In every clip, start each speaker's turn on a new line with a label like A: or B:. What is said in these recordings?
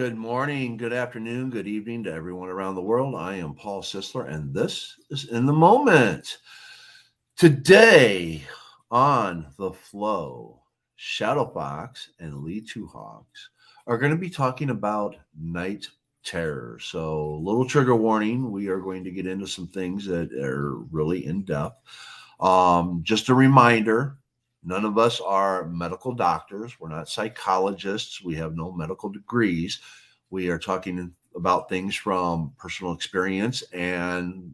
A: Good morning, good afternoon, good evening to everyone around the world. I am Paul Sisler, and this is In the Moment. Today on The Flow, Shadowfox and Lee Two Hawks are going to be talking about night terror. So, little trigger warning, we are going to get into some things that are really in depth. Just a reminder, none of us are medical doctors. We're not psychologists. We have no medical degrees. We are talking about things from personal experience and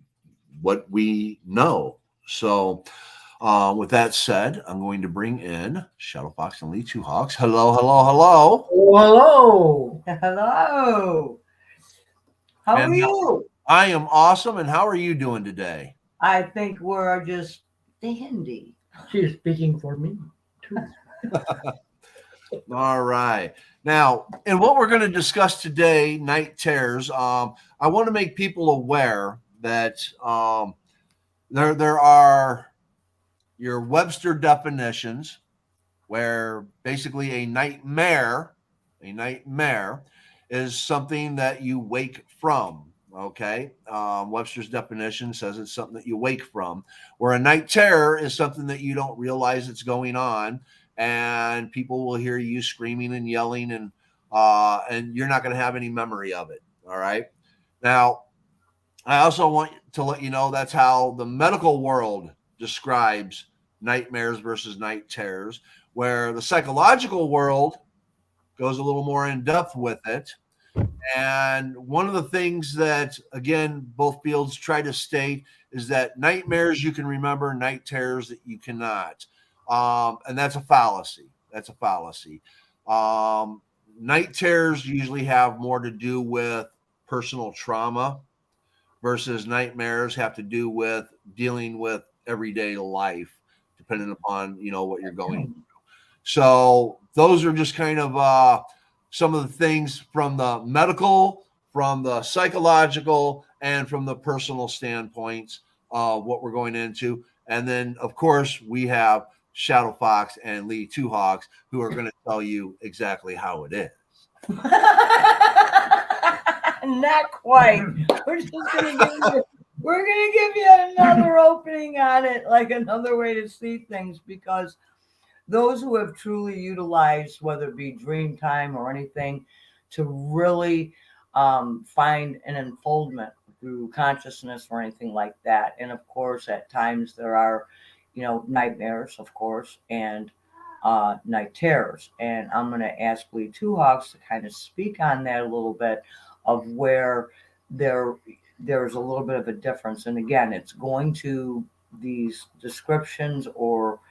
A: what we know. So, with that said, I'm going to bring in Shadow Fox and Lee Two Hawks. Hello, hello, hello.
B: Oh, hello.
C: Hello. How are
A: And
C: you?
A: I am awesome. And how are you doing today?
C: I think we're just dandy.
B: She is speaking for me too.
A: All right. Now, and what we're going to discuss today, night terrors. I want to make people aware that there are your Webster definitions, where basically a nightmare is something that you wake from. Okay. Webster's definition says it's something that you wake from, where a night terror is something that you don't realize it's going on, and people will hear you screaming and yelling, and you're not going to have any memory of it. All right. Now, I also want to let you know that's how the medical world describes nightmares versus night terrors, where the psychological world goes a little more in depth with it. And one of the things that, again, both fields try to state is that nightmares you can remember, night terrors that you cannot. And that's a fallacy. That's a fallacy. Night terrors usually have more to do with personal trauma versus nightmares have to do with dealing with everyday life, depending upon what you're going through. So those are just kind of some of the things from the medical, from the psychological, and from the personal standpoints of what we're going into. And then, of course, we have Shadow Fox and Lee Two Hawks who are going to tell you exactly how it is.
C: Not quite. We're just gonna give you another opening on it, like another way to see things, because those who have truly utilized, whether it be dream time or anything, to really find an unfoldment through consciousness or anything like that. And of course, at times there are, nightmares, of course, and night terrors. And I'm going to ask Lee Two Hawks to kind of speak on that a little bit of where there's a little bit of a difference. And again, it's going to these descriptions or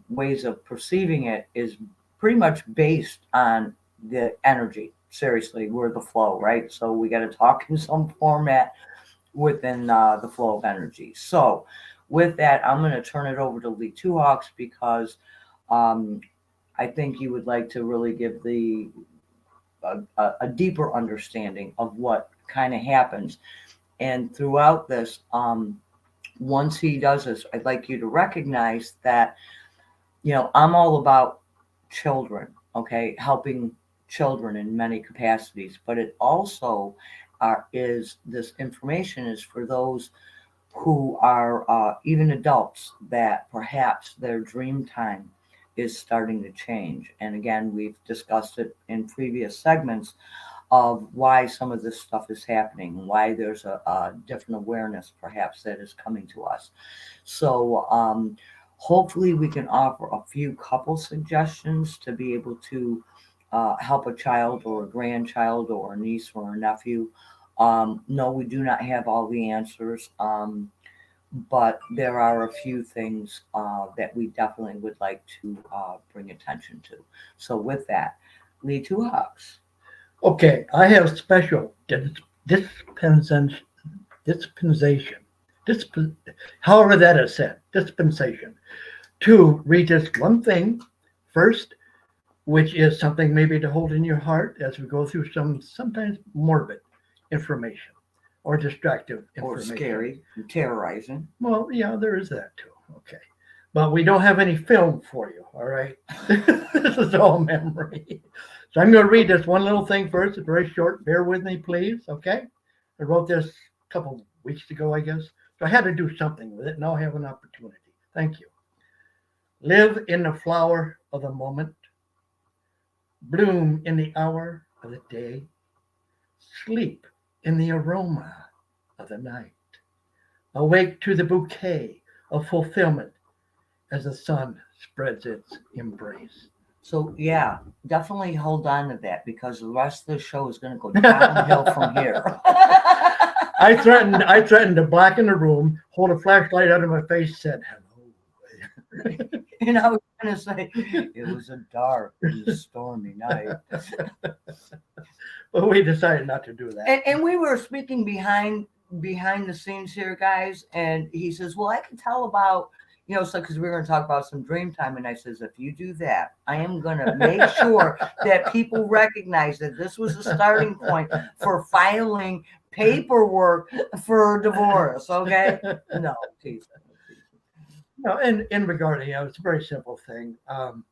C: ways of perceiving it is pretty much based on the energy. Seriously, we're the flow, right? So we got to talk in some format within the flow of energy. So with that, I'm going to turn it over to Lee Two Hawks because I think you would like to really give a deeper understanding of what kind of happens. And throughout this, once he does this, I'd like you to recognize that, I'm all about children, okay, helping children in many capacities, but it also is this information is for those who are even adults that perhaps their dream time is starting to change. And again, we've discussed it in previous segments of why some of this stuff is happening, why there's a different awareness perhaps that is coming to us. So hopefully we can offer a few couple suggestions to be able to help a child or a grandchild or a niece or a nephew. No, we do not have all the answers, but there are a few things that we definitely would like to bring attention to. So with that, Lee Two Hawks.
B: Okay, I have special dispensation, dispensation, however that is said, dispensation, to read just one thing first, which is something maybe to hold in your heart as we go through some sometimes morbid information or distractive
C: Or
B: information.
C: scary, terrorizing.
B: Well, yeah, there is that too. Okay. But we don't have any film for you, all right? This is all memory. So I'm going to read this one little thing first. It's very short. Bear with me, please. Okay. I wrote this a couple weeks ago, I guess. So I had to do something with it. Now I have an opportunity. Thank you. Live in the flower of the moment. Bloom in the hour of the day. Sleep in the aroma of the night. Awake to the bouquet of fulfillment as the sun spreads its embrace.
C: So yeah, definitely hold on to that because the rest of the show is going to go downhill from here.
B: I threatened to blacken the room, hold a flashlight out of my face, said hello.
C: And I was going to say it was a dark, it was a stormy night.
B: But we decided not to do that.
C: And we were speaking behind the scenes here, guys, and he says, "Well, I can tell about." So because we were going to talk about some dream time, and I says, if you do that, I am going to make sure that people recognize that this was the starting point for filing paperwork for divorce. Okay? No, please.
B: No, in regard to it's a very simple thing. I'm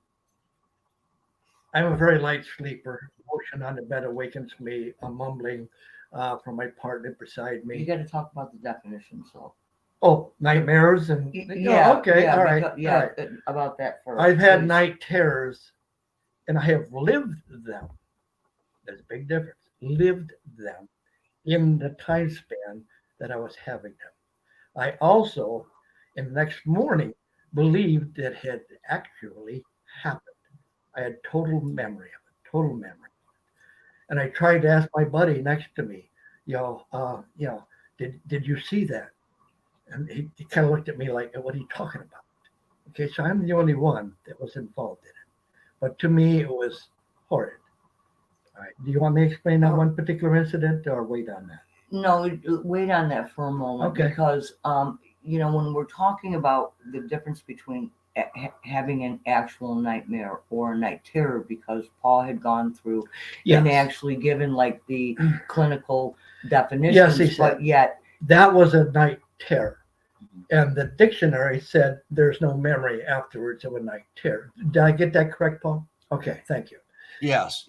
B: a very light sleeper. Motion on the bed awakens me. A mumbling from my partner beside me.
C: You got to talk about the definition, so.
B: Oh, nightmares and
C: Yeah.
B: Okay,
C: yeah,
B: all right,
C: because- yeah,
B: all right.
C: about that first.
B: I've had
C: please.
B: night terrors, and I have lived them. There's a big difference. Lived them in the time span that I was having them. I also, in the next morning, believed it had actually happened. I had total memory of it, total memory. And I tried to ask my buddy next to me, did you see that? And he kind of looked at me like, what are you talking about? Okay, so I'm the only one that was involved in it. But to me, it was horrid. All right. Do you want me to explain that one particular incident or wait on that?
C: No, wait on that for a moment because, when we're talking about the difference between having an actual nightmare or a night terror, because Paul had gone through and actually given like the clinical definitions,
B: Yes, he said.
C: but yet
B: that was a night terror. And the dictionary said there's no memory afterwards of a night terror. Did I get that correct, Paul? Okay, thank you.
A: Yes.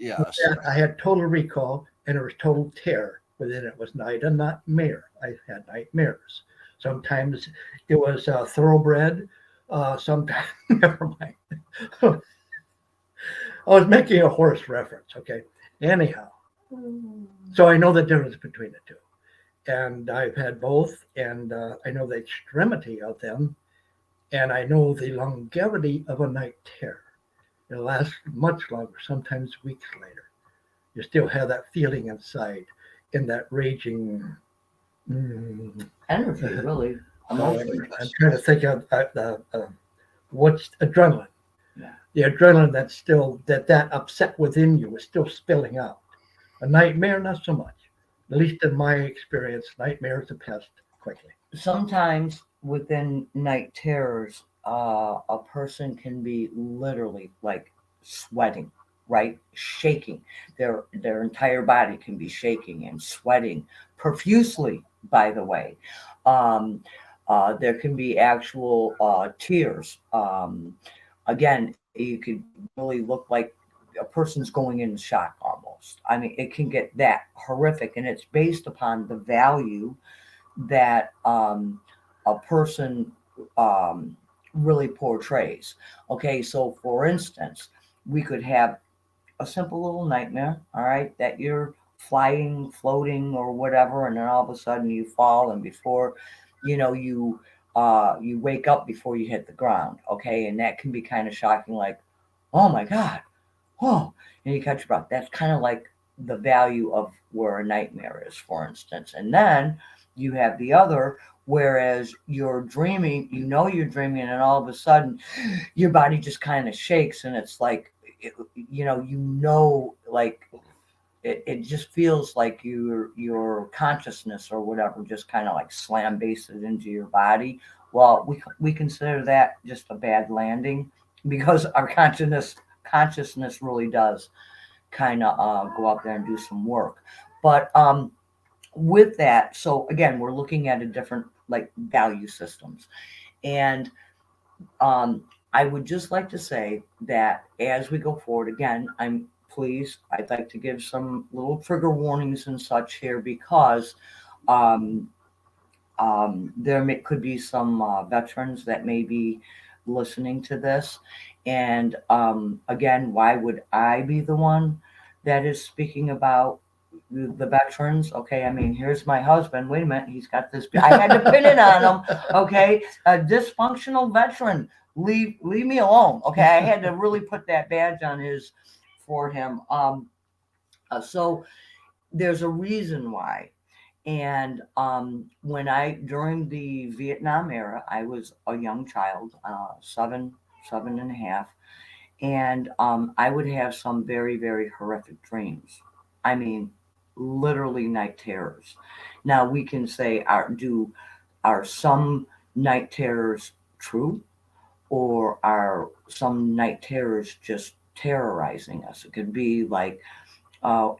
B: I had total recall, and there was total terror within it. Was night and not mare. I had nightmares. Sometimes it was thoroughbred. Sometimes, never mind. I was making a horse reference, okay? Anyhow, so I know the difference between the two. And I've had both, and I know the extremity of them, and I know the longevity of a night terror. It lasts much longer, sometimes weeks later. You still have that feeling inside, in that raging
C: energy, really.
B: I'm trying to think of what's adrenaline.
C: Yeah.
B: The adrenaline that's still that upset within you is still spilling out. A nightmare, not so much. At least in my experience, nightmares have passed quickly.
C: Sometimes within night terrors, a person can be literally like sweating, right? Shaking. Their entire body can be shaking and sweating profusely, by the way. There can be actual tears. Again, you could really look like a person's going into shock almost. I mean, it can get that horrific, and it's based upon the value that a person really portrays. Okay, so for instance, we could have a simple little nightmare, all right, that you're flying, floating, or whatever, and then all of a sudden you fall, and before you wake up before you hit the ground. Okay, and that can be kind of shocking, like, oh my God, oh, and you catch your breath. That's kind of like the value of where a nightmare is, for instance. And then you have the other, whereas you're dreaming, you're dreaming, and all of a sudden your body just kind of shakes, and it's like, like it just feels like your consciousness or whatever just kind of like slam bases into your body. Well, we consider that just a bad landing because our consciousness really does kind of go out there and do some work. But with that, so again, we're looking at a different like value systems. And I would just like to say that as we go forward, again, please, I'd like to give some little trigger warnings and such here because um, could be some veterans that may be listening to this. And again, why would I be the one that is speaking about the veterans? Okay, I mean, here's my husband. Wait a minute, he's got this. I had to pin it on him. Okay, a dysfunctional veteran. Leave me alone. Okay, I had to really put that badge on his for him. So there's a reason why. And during the Vietnam era, I was a young child, seven and a half, and I would have some very, very horrific dreams. I mean, literally night terrors. Now we can say, are some night terrors true, or are some night terrors just terrorizing us? It could be like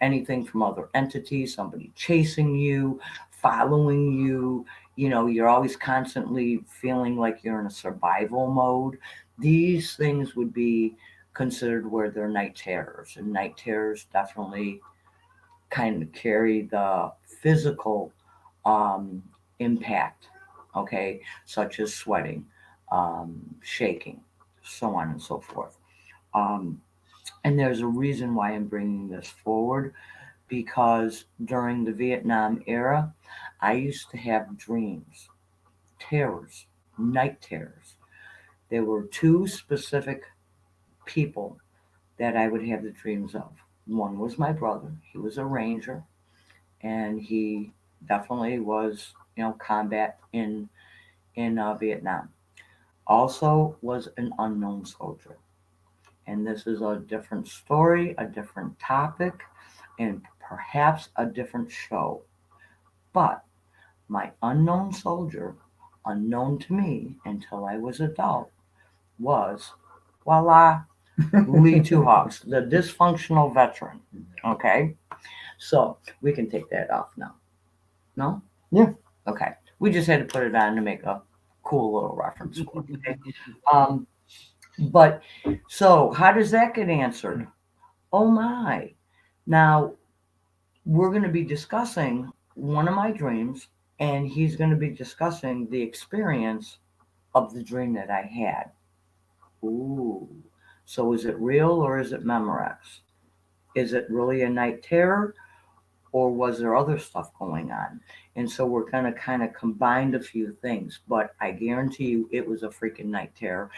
C: anything from other entities, somebody chasing you, following you. You know, you're always constantly feeling like you're in a survival mode. These things would be considered where they're night terrors. And night terrors definitely kind of carry the physical um, impact, okay, such as sweating, shaking, so on and so forth. Um, and there's a reason why I'm bringing this forward because during the Vietnam era, I used to have dreams, terrors, night terrors. There were two specific people that I would have the dreams of. One was my brother. He was a ranger, and he definitely was, combat in Vietnam. Also was an unknown soldier, and this is a different story, a different topic, and perhaps a different show. But my unknown soldier, unknown to me until I was adult, was voila, Lee Two Hawks, the dysfunctional veteran. Okay, so we can take that off now. No?
B: Yeah.
C: Okay. We just had to put it on to make a cool little reference. Okay? Um, but so how does that get answered? Oh my. Now we're going to be discussing one of my dreams, and he's going to be discussing the experience of the dream that I had. Ooh. So is it real or is it Memorex? Is it really a night terror or was there other stuff going on? And so we're going to kind of combine a few things, but I guarantee you it was a freaking night terror.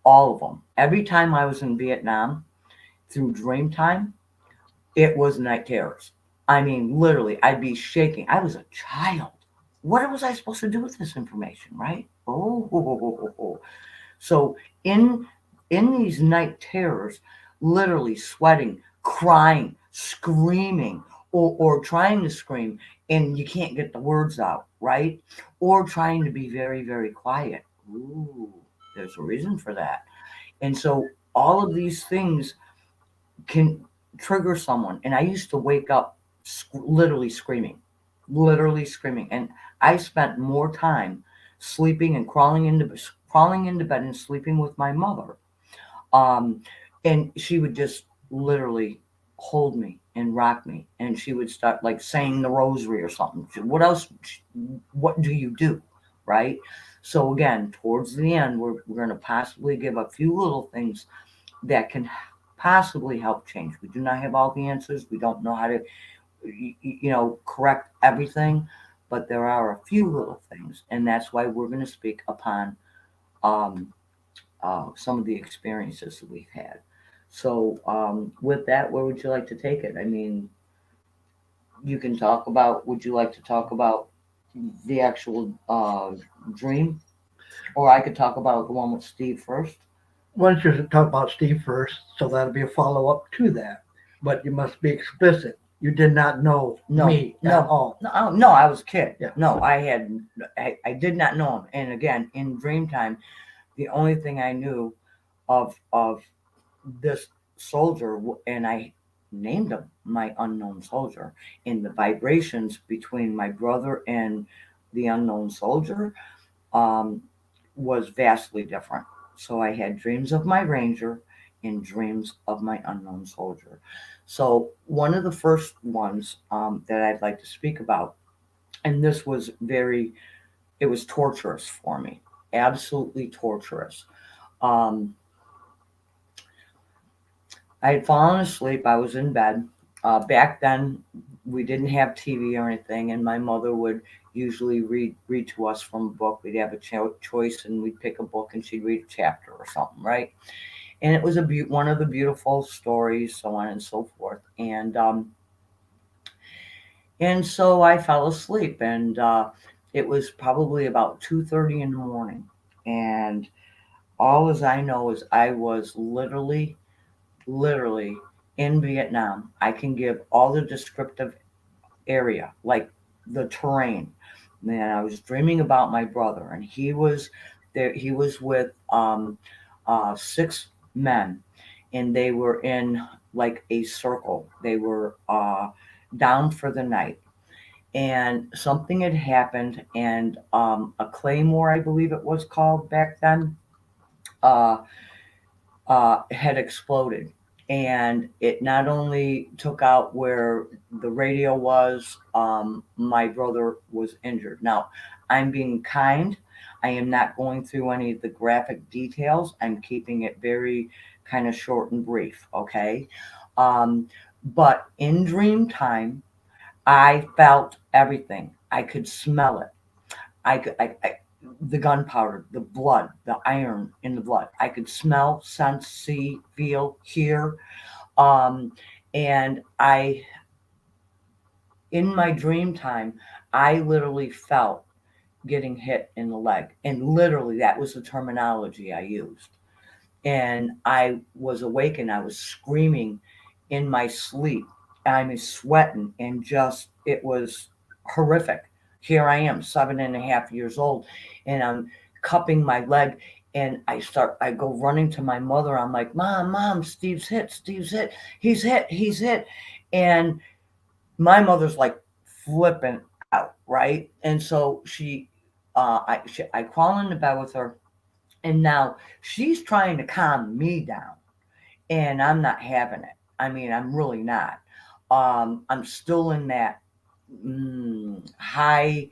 C: All of them. Every time I was in Vietnam through dream time, it was night terrors. I mean, literally, I'd be shaking. I was a child. What was I supposed to do with this information, right? Oh. So in these night terrors, literally sweating, crying, screaming, or trying to scream, and you can't get the words out, right? Or trying to be very, very quiet. Ooh, there's a reason for that. And so all of these things can trigger someone. And I used to wake up literally screaming. And I spent more time sleeping and crawling into bed and sleeping with my mother. And she would just literally hold me and rock me, and she would start like saying the rosary or something. What else? What do you do? Right? So again, towards the end, we're going to possibly give a few little things that can possibly help change. We do not have all the answers. We don't know how to, correct everything, but there are a few little things, and that's why we're going to speak upon um, some of the experiences that we've had. So, with that, where would you like to take it? I mean, you can talk about. Would you like to talk about the actual dream, or I could talk about the one with Steve first?
B: Why don't you talk about Steve first? So that'll be a follow up to that. But you must be explicit. You did not know me at all.
C: No, I was a kid.
B: Yeah.
C: No, I did not know him. And again, in dream time, the only thing I knew of this soldier, and I named him my unknown soldier, in the vibrations between my brother and the unknown soldier um, was vastly different. So I had dreams of my ranger in dreams of my unknown soldier. So, one of the first ones that I'd like to speak about, and this was it was torturous for me, absolutely torturous. Um, I had fallen asleep. I was in bed. Back then, we didn't have TV or anything, and my mother would usually read to us from a book. We'd have a choice, and we'd pick a book, and she'd read a chapter or something, right? And it was one of the beautiful stories, so on and so forth. And so I fell asleep, and it was probably about 2:30 in the morning, and all as I know is I was literally in Vietnam. I can give all the descriptive area, like the terrain. Man, I was dreaming about my brother, and he was there. He was with six men, and they were in like a circle. They were down for the night, and something had happened, and a claymore, I believe it was called back then. Uh, had exploded. And it not only took out where the radio was, my brother was injured. Now, I'm being kind. I am not going through any of the graphic details. I'm keeping it very kind of short and brief, okay? But in dream time, I felt everything. I could smell it. The gunpowder, the blood, the iron in the blood. I could smell, sense, see, feel, hear. Um, and in my dream time, I literally felt getting hit in the leg. And literally, that was the terminology I used. And I was awake and I was screaming in my sleep. I mean, sweating, and just, it was horrific. Here I am, 7.5 years old, and I'm cupping my leg. And I go running to my mother. I'm like, Mom, Steve's hit, he's hit. And my mother's like flipping out, right? And so I crawl into bed with her, and now she's trying to calm me down, and I'm not having it. I mean, I'm really not. I'm still in that high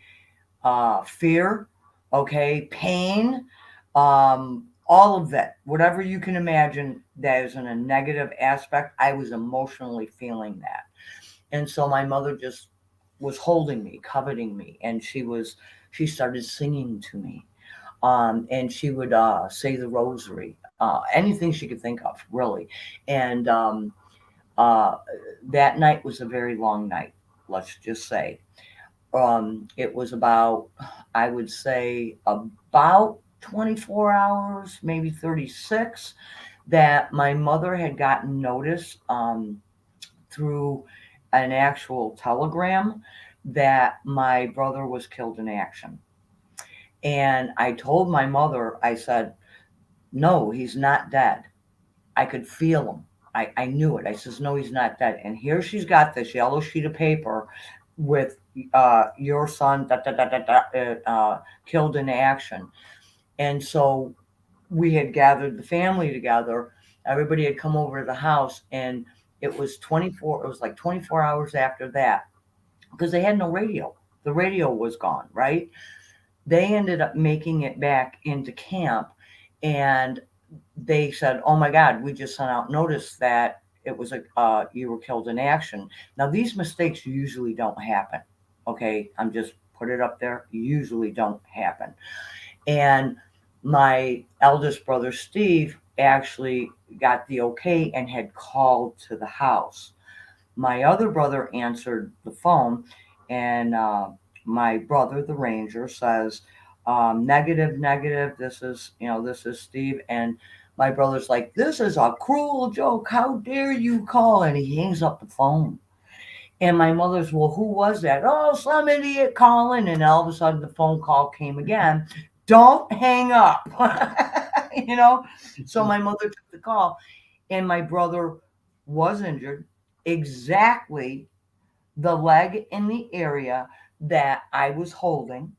C: fear, okay, pain, all of that, whatever you can imagine that is in a negative aspect. I was emotionally feeling that, and so my mother just was holding me, coveting me, and she started singing to me, and she would say the rosary, anything she could think of, really. And uh, that night was a very long night, let's just say. It was about, I would say, about 24 hours, maybe 36, that my mother had gotten notice through an actual telegram that my brother was killed in action. And I told my mother, I said, no, he's not dead. I could feel him. I knew it. I says, no, he's not dead. And here she's got this yellow sheet of paper with your son killed in action. And so we had gathered the family together. Everybody had come over to the house, and it was 24. It was like 24 hours after that, because they had no radio. The radio was gone, right? They ended up making it back into camp, and they said, "Oh my God, we just sent out notice that it was you were killed in action." Now these mistakes usually don't happen. Okay, I'm just put it up there. Usually don't happen. And my eldest brother Steve actually got the okay and had called to the house. My other brother answered the phone, and my brother, the ranger, says, negative, negative. This is Steve. And my brother's like, this is a cruel joke. How dare you call? And he hangs up the phone. And my mother's, well, who was that? Oh, some idiot calling. And all of a sudden the phone call came again. Don't hang up. you know? So my mother took the call, and my brother was injured exactly the leg in the area that I was holding.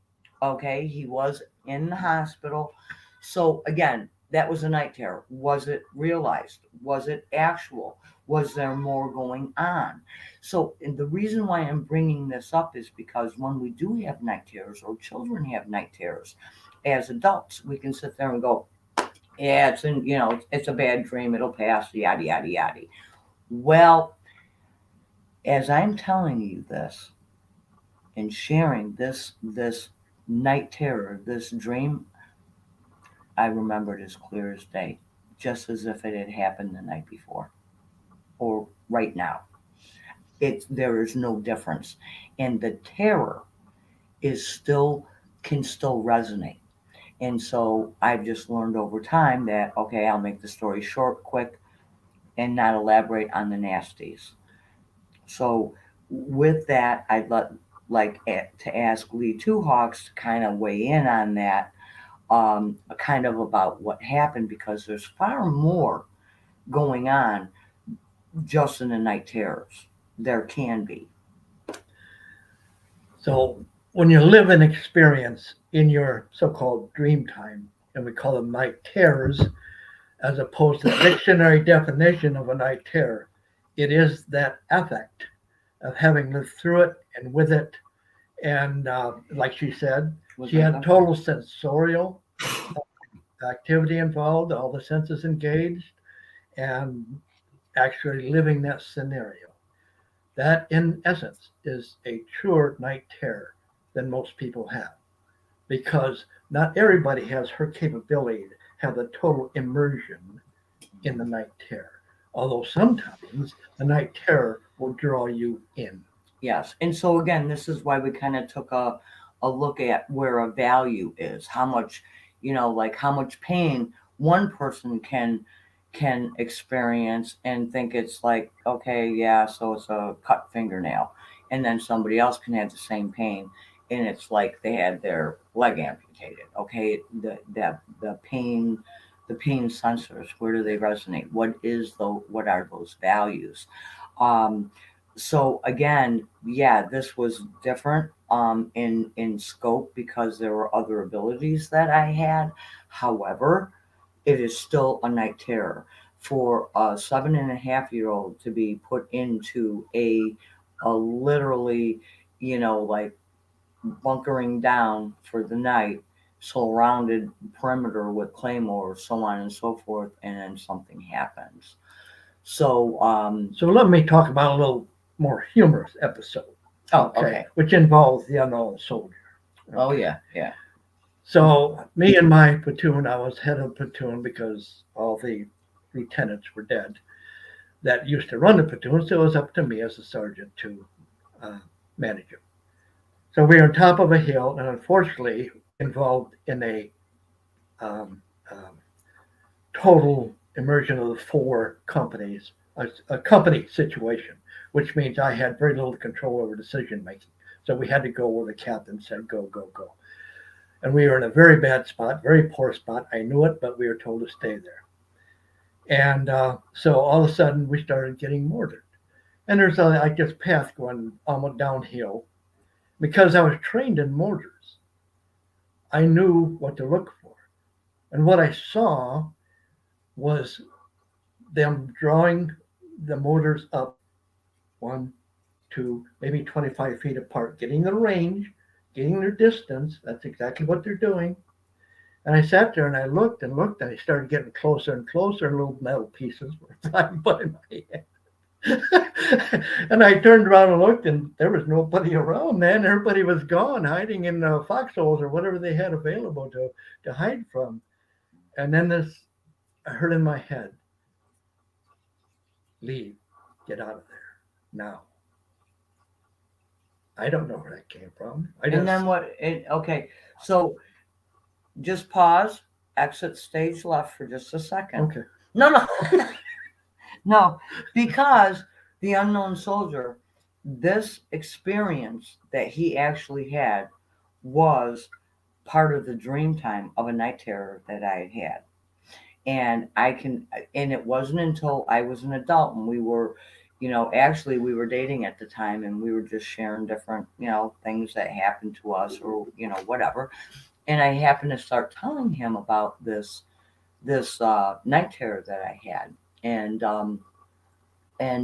C: Okay. He was in the hospital. So again, that was a night terror. Was it realized? Was it actual? Was there more going on? So, and the reason why I'm bringing this up is because when we do have night terrors or children have night terrors, as adults, we can sit there and go, yeah, it's a bad dream. It'll pass, yada, yada, yada. Well, as I'm telling you this and sharing this night terror, this dream, I remember it as clear as day, just as if it had happened the night before or right now. There is no difference. And the terror is still can still resonate. And so I've just learned over time that okay, I'll make the story short, quick, and not elaborate on the nasties. So with that, to ask Lee Two Hawks to kind of weigh in on that, kind of about what happened because there's far more going on just in the night terrors. There can be.
B: So when you live an experience in your so-called dream time, and we call them night terrors, as opposed to the dictionary definition of a night terror, it is that affect of having lived through it and with it. And like she said,
C: Was
B: she
C: that
B: had
C: something?
B: total sensorial activity involved, all the senses engaged, and actually living that scenario. That, in essence, is a truer night terror than most people have because not everybody has her capability to have the total immersion in the night terror. Although sometimes the night terror will draw you in.
C: Yes. And so again, this is why we kind of took a look at where a value is, how much, like how much pain one person can experience and think it's like, okay, yeah, so it's a cut fingernail. And then somebody else can have the same pain and it's like they had their leg amputated. Okay, the pain sensors, where do they resonate? What are those values? Um, so again, yeah, this was different in scope because there were other abilities that I had. However, it is still a night terror for a 7.5-year-old to be put into a literally, like bunkering down for the night, surrounded perimeter with claymores, so on and so forth, and then something happens. So,
B: So let me talk about a little more humorous episode,
C: okay.
B: which involves the unknown soldier.
C: Oh yeah, yeah.
B: So me and my platoon, I was head of platoon because all the lieutenants were dead that used to run the platoon. So it was up to me as a sergeant to uh, manage it. So we were on top of a hill, and unfortunately involved in a um, um, total immersion of the four companies, a company situation, which means I had very little control over decision making. So we had to go where the captain said, go, go, go. And we were in a very bad spot, very poor spot. I knew it, but we were told to stay there. And so all of a sudden we started getting mortared. And there's like this path going almost downhill. Because I was trained in mortars, I knew what to look for. And what I saw was them drawing the mortars up 1, 2, maybe 25 feet apart, getting the range, getting their distance. That's exactly what they're doing. And I sat there and I looked and looked and I started getting closer and closer, and little metal pieces were flying by my head. And I turned around and looked, and there was nobody around, man. Everybody was gone, hiding in foxholes or whatever they had available to hide from. And then I heard in my head, leave, get out of there now. I don't know where that came from.
C: And then okay, so just pause, exit stage left for just a second.
B: Okay.
C: No, no, because the unknown soldier, this experience that he actually had was part of the dream time of a night terror that I had had. And it wasn't until I was an adult and we were, actually we were dating at the time and we were just sharing different, things that happened to us or, whatever. And I happened to start telling him about this night terror that I had, and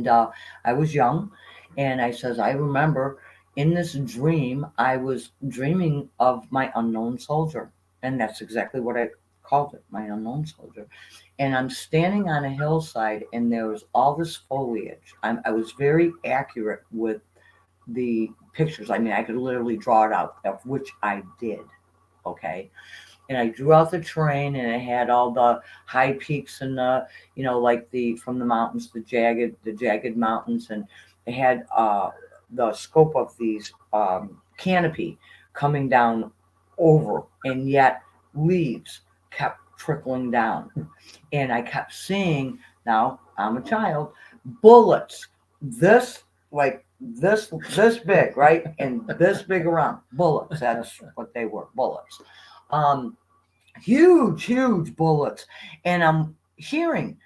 C: I was young, and I says I remember in this dream I was dreaming of my unknown soldier, and that's exactly what I called it, my unknown soldier. And I'm standing on a hillside, and there was all this foliage. I was very accurate with the pictures. I mean, I could literally draw it out, of which I did. Okay, and I drew out the terrain, and it had all the high peaks and the, like the from the mountains, the jagged mountains, and it had the scope of these canopy coming down over, and yet leaves kept trickling down, and I kept seeing. Now I'm a child, bullets, this like this big, right, and this big around bullets. That's what they were, bullets. Um, huge bullets, and I'm hearing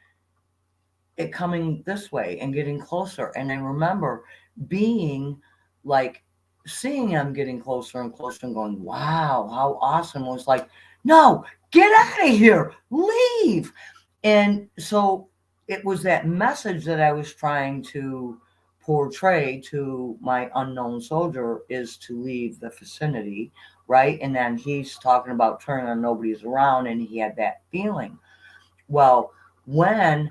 C: it coming this way and getting closer. And I remember being like seeing them getting closer and closer and going, wow, how awesome. It was like, no, get out of here, leave. And so it was that message that I was trying to portray to my unknown soldier, is to leave the vicinity, right? And then he's talking about turning on nobody's around, and he had that feeling. Well, when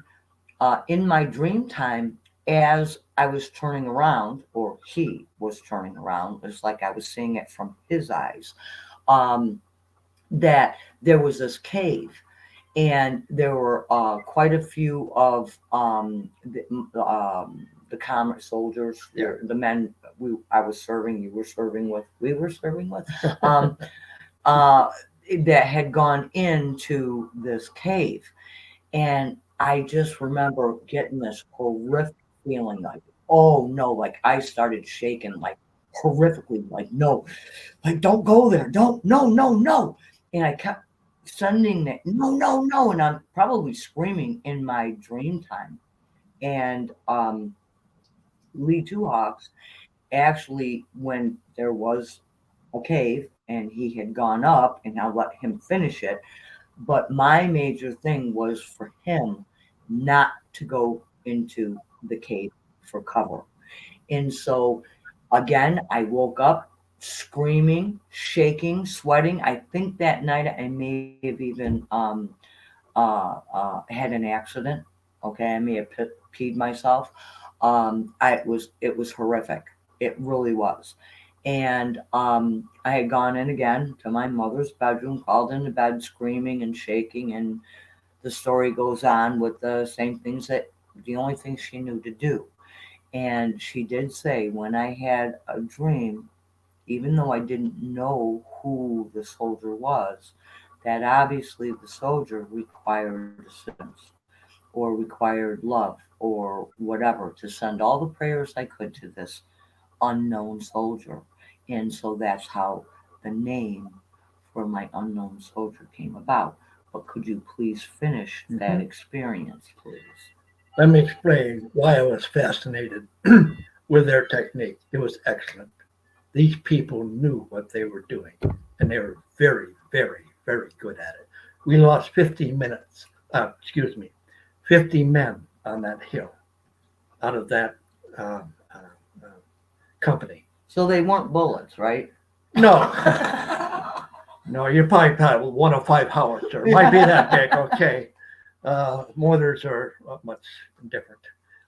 C: in my dream time, as I was turning around, or he was turning around, it's like I was seeing it from his eyes, um, that there was this cave, and there were quite a few of the common soldiers, the men I was serving, you were serving with, we were serving with, um, uh, that had gone into this cave. And I just remember getting this horrific feeling like, oh no, like I started shaking like horrifically, like, no, like don't go there, don't, no, no, no. And I kept sending that, no, no, no. And I'm probably screaming in my dream time. And Lee Two Hawks actually, when there was a cave and he had gone up, and I let him finish it, but my major thing was for him not to go into the cave for cover. And so again, I woke up screaming, shaking, sweating. I think that night I may have even had an accident. Okay, I may have peed myself. It was horrific. It really was. And I had gone in again to my mother's bedroom, crawled into bed, screaming and shaking, and the story goes on with the same things, that the only thing she knew to do. And she did say, when I had a dream, even though I didn't know who the soldier was, that obviously the soldier required assistance or required love or whatever, to send all the prayers I could to this unknown soldier. And so that's how the name for my unknown soldier came about. But could you please finish that experience, please?
B: Let me explain why I was fascinated with their technique. It was excellent. These people knew what they were doing, and they were very, very, very good at it. We lost 50 minutes, 50 men on that hill out of that uh, uh, uh, company.
C: So they weren't bullets, right?
B: No, no, you're probably 105 howitzer. It might be that big, okay. Mortars are much different.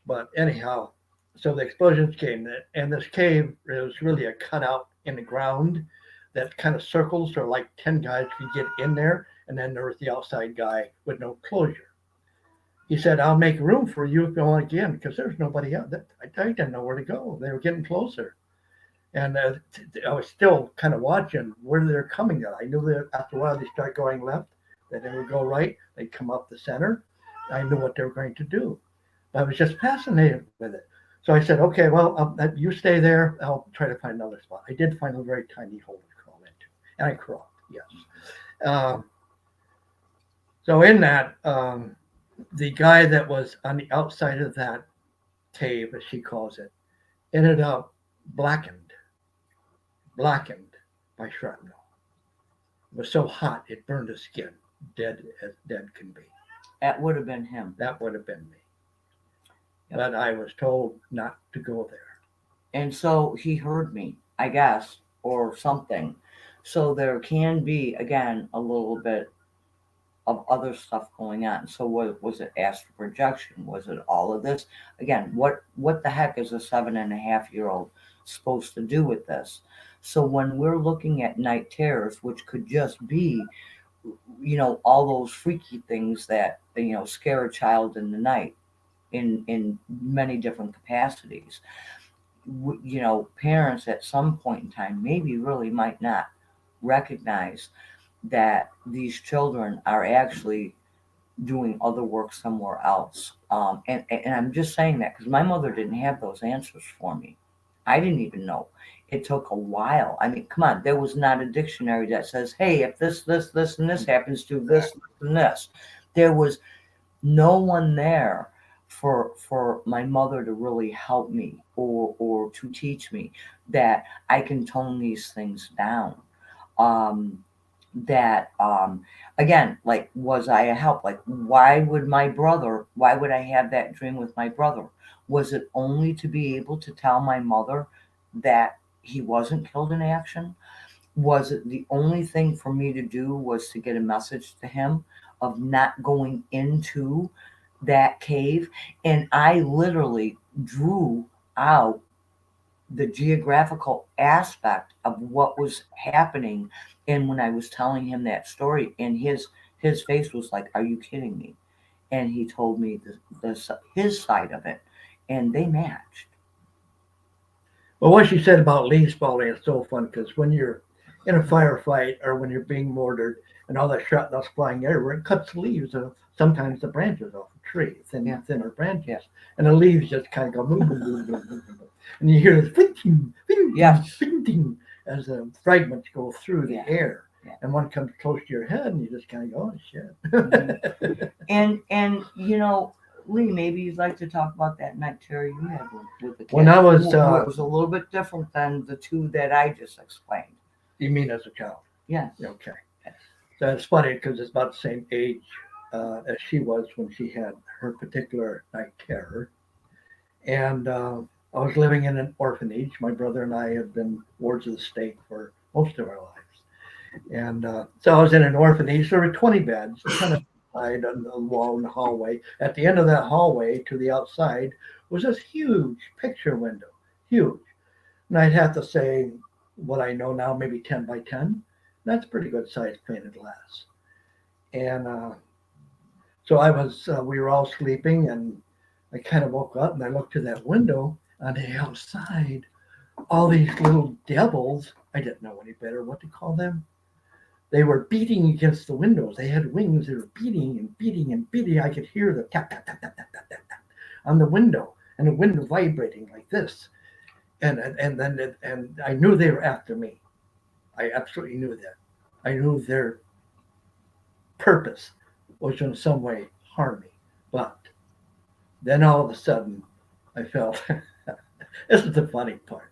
B: But anyhow, so the explosions came, and this cave was really a cutout in the ground that kind of circles, so like 10 guys could get in there, and then there was the outside guy with no closure. He said, I'll make room for you if you want to get in, because there's nobody out. I didn't know where to go. They were getting closer. And I was still kind of watching where they're coming at. I knew that after a while they start going left, then they would go right, they'd come up the center. I knew what they were going to do. I was just fascinated with it. So I said, okay, well, you stay there. I'll try to find another spot. I did find a very tiny hole to crawl into, and I crawled, yes. So in that, the guy that was on the outside of that cave, as she calls it, ended up blackened by shrapnel. It was so hot, it burned his skin. dead as dead can be.
C: That would have been him.
B: That would have been me.
C: Yep.
B: But I was told not to go there.
C: And so he heard me, I guess, or something. So there can be, again, a little bit of other stuff going on. So was it astral projection? Was it all of this? Again, what the heck is a 7.5-year-old supposed to do with this? So when we're looking at night terrors, which could just be, all those freaky things that, scare a child in the night in many different capacities. Parents at some point in time maybe really might not recognize that these children are actually doing other work somewhere else. And I'm just saying that because my mother didn't have those answers for me. I didn't even know. It took a while. I mean, come on, there was not a dictionary that says, hey, if this, and this happens to this, and this. There was no one there for my mother to really help me or to teach me that I can tone these things down. Um, that again, like, was I a help? Like, why would I have that dream with my brother? Was it only to be able to tell my mother that he wasn't killed in action? Was it the only thing for me to do was to get a message to him of not going into that cave? And I literally drew out the geographical aspect of what was happening. And when I was telling him that story, and his face was like, "Are you kidding me?" And he told me his side of it, and they matched.
B: Well, what she said about leaves falling is so fun because when you're in a firefight or when you're being mortared and all that shrapnel's flying everywhere, it cuts leaves, sometimes the branches off a tree, thinner branches.
C: Yeah.
B: And the leaves just kind of go boom, boom, boom, boom, boom, boom. And you hear this flinting, flinting,
C: Yes.
B: flinting as the fragments go through the
C: Yeah.
B: air.
C: Yeah.
B: And one comes close to your head and you just kind of go, oh, shit.
C: And Lee, maybe you'd like to talk about that night terror you had with the kid.
B: When I was,
C: it was a little bit different than the two that I just explained.
B: You mean as a child?
C: Yes.
B: Okay. So it's funny because it's about the same age as she was when she had her particular night terror. And I was living in an orphanage. My brother and I had been wards of the state for most of our lives. And so I was in an orphanage. There were 20 beds, kind of side on the wall in the hallway. At the end of that hallway to the outside was this huge picture window, huge. And I'd have to say what I know now, maybe 10 by 10. That's pretty good size painted glass. And so we were all sleeping, and I kind of woke up and I looked to that window on the outside. All these little devils, I didn't know any better what to call them. They were beating against the windows. They had wings. They were beating and beating and beating. I could hear the tap, tap, tap, tap, tap, tap, tap, tap on the window, and the window vibrating like this. And I knew they were after me. I absolutely knew that. I knew their purpose was in some way harm me. But then all of a sudden, I felt this is the funny part,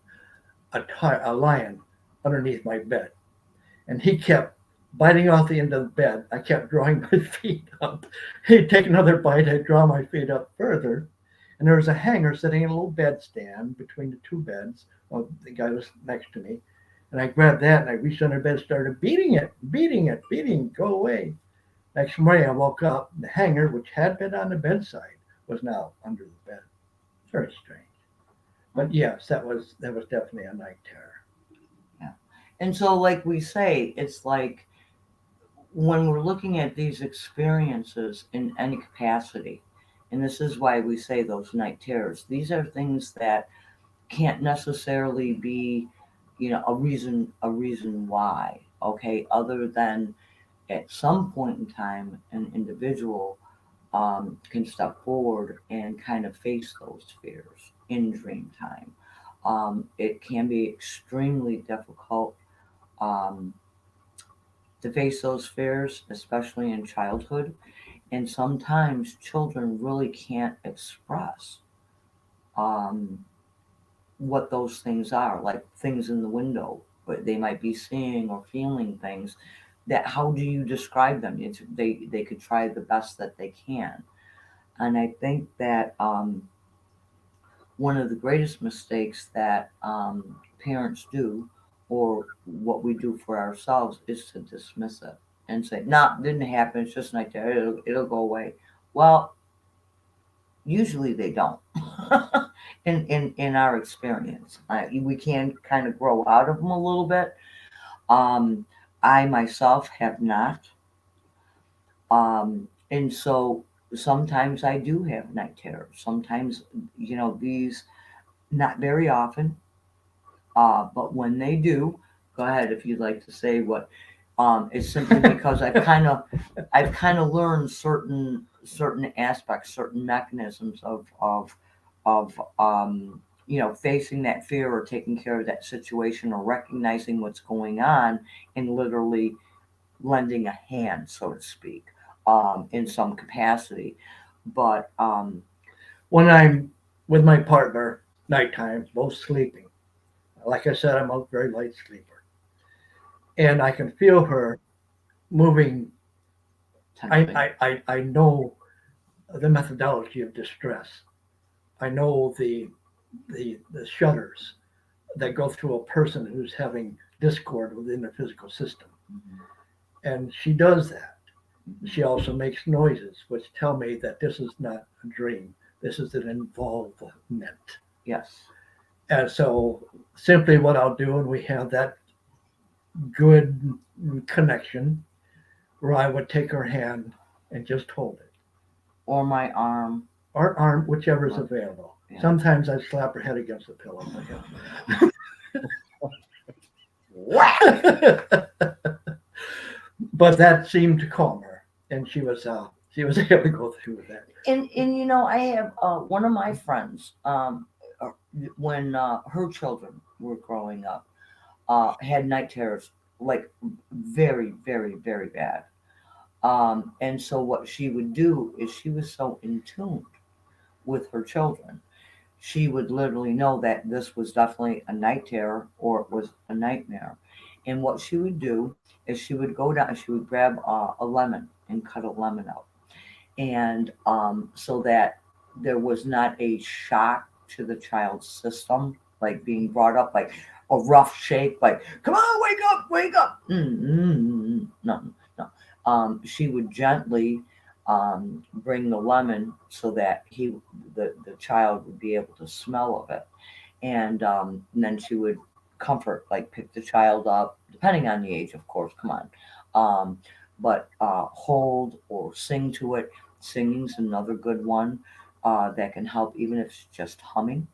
B: a lion underneath my bed. And he kept biting off the end of the bed. I kept drawing my feet up. He'd take another bite. I'd draw my feet up further. And there was a hanger sitting in a little bedstand between the two beds. Well, the guy was next to me. And I grabbed that and I reached under bed and started beating it, go away. Next morning I woke up. The hanger, which had been on the bedside, was now under the bed. Very strange. But yes, that was definitely a night terror.
C: Yeah. And so, like we say, it's like when we're looking at these experiences in any capacity, and this is why we say those night terrors, these are things that can't necessarily be, a reason why, okay, other than at some point in time an individual can step forward and kind of face those fears in dream time. It can be extremely difficult um, to face those fears, especially in childhood. And sometimes children really can't express um, what those things are, like things in the window, but they might be seeing or feeling things that how do you describe them? They could try the best that they can. And I think that one of the greatest mistakes that parents do, or what we do for ourselves, is to dismiss it and say, "Nah, didn't happen. It's just like that. It'll go away." Well, usually they don't. In our experience, we can kind of grow out of them a little bit. Um, I myself have not, and so sometimes I do have night terrors. Sometimes, these, not very often, but when they do, go ahead if you'd like to say what. It's simply because I've kind of learned certain aspects, certain mechanisms of facing that fear or taking care of that situation or recognizing what's going on and literally lending a hand, so to speak, in some capacity. But
B: When I'm with my partner, nighttime, both sleeping, like I said, I'm a very light sleeper, and I can feel her moving.
C: tentatively,
B: I know the methodology of distress. I know the shudders that go through a person who's having discord within their physical system.
C: Mhm.
B: And she does that.
C: Mhm.
B: She also makes noises which tell me that this is not a dream. This is an involvement.
C: Yes.
B: And so simply what I'll do, and we have that good connection, where I would take her hand and just hold it.
C: Or my arm.
B: Or arm, whichever is available.
C: Yeah.
B: Sometimes I slap her head against the pillow. But that seemed to calm her, and she was able to go through with that.
C: And I have one of my friends, uh, when her children were growing up, had night terrors, like very, very, very bad. And so what she would do is, she was so in tune with her children, she would literally know that this was definitely a night terror or it was a nightmare. And what she would do is, she would go down, she would grab a lemon and cut a lemon out, and so that there was not a shock to the child's system, like being brought up, like a rough shake, like, "Come on, wake up, wake up." No, no. She would gently bring the lemon so that the child would be able to smell of it, and then she would comfort, like pick the child up, depending on the age, of course. Come on, but hold or sing to it. Singing's another good one that can help, even if it's just humming.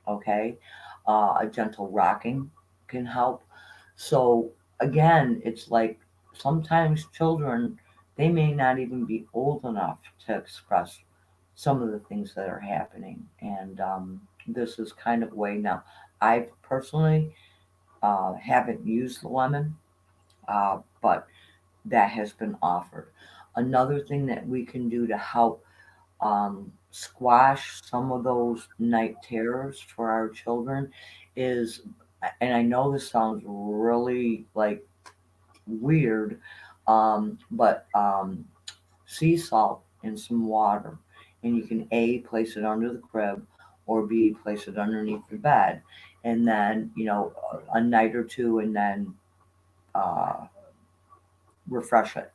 C: Okay, a gentle rocking can help. So again, it's like, sometimes children, they may not even be old enough to express some of the things that are happening, and this is kind of way now. I personally haven't used the lemon, but that has been offered. Another thing that we can do to help squash some of those night terrors for our children is, and I know this sounds really like weird, but sea salt in some water, and you can A, place it under the crib, or B, place it underneath your bed, and then a night or two, and then uh, refresh it.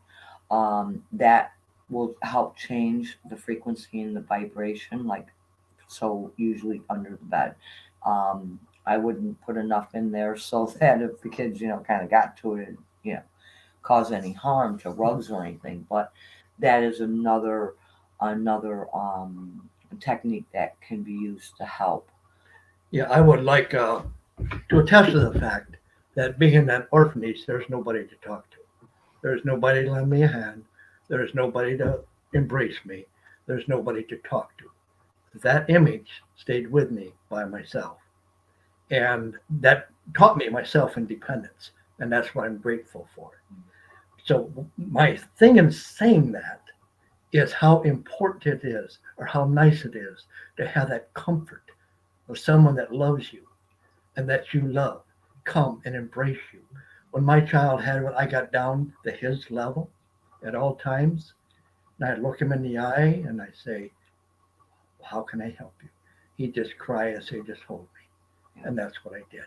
C: That will help change the frequency and the vibration, like, so usually under the bed. I wouldn't put enough in there so that if the kids, kind of got to it, you know, cause any harm to rugs or anything. But that is another technique that can be used to help.
B: Yeah, I would like to attest to the fact that being in that orphanage, there's nobody to talk to. There's nobody to lend me a hand. There's nobody to embrace me. There's nobody to talk to. That image stayed with me by myself. And that taught me my self independence. And that's what I'm grateful for. So, my thing in saying that is how important it is, or how nice it is, to have that comfort of someone that loves you and that you love come and embrace you when my child had it, I got down to his level at all times, and I'd look him in the eye and I say, "How can I help you?" He'd just cry and say, "Just hold me," and that's what I did.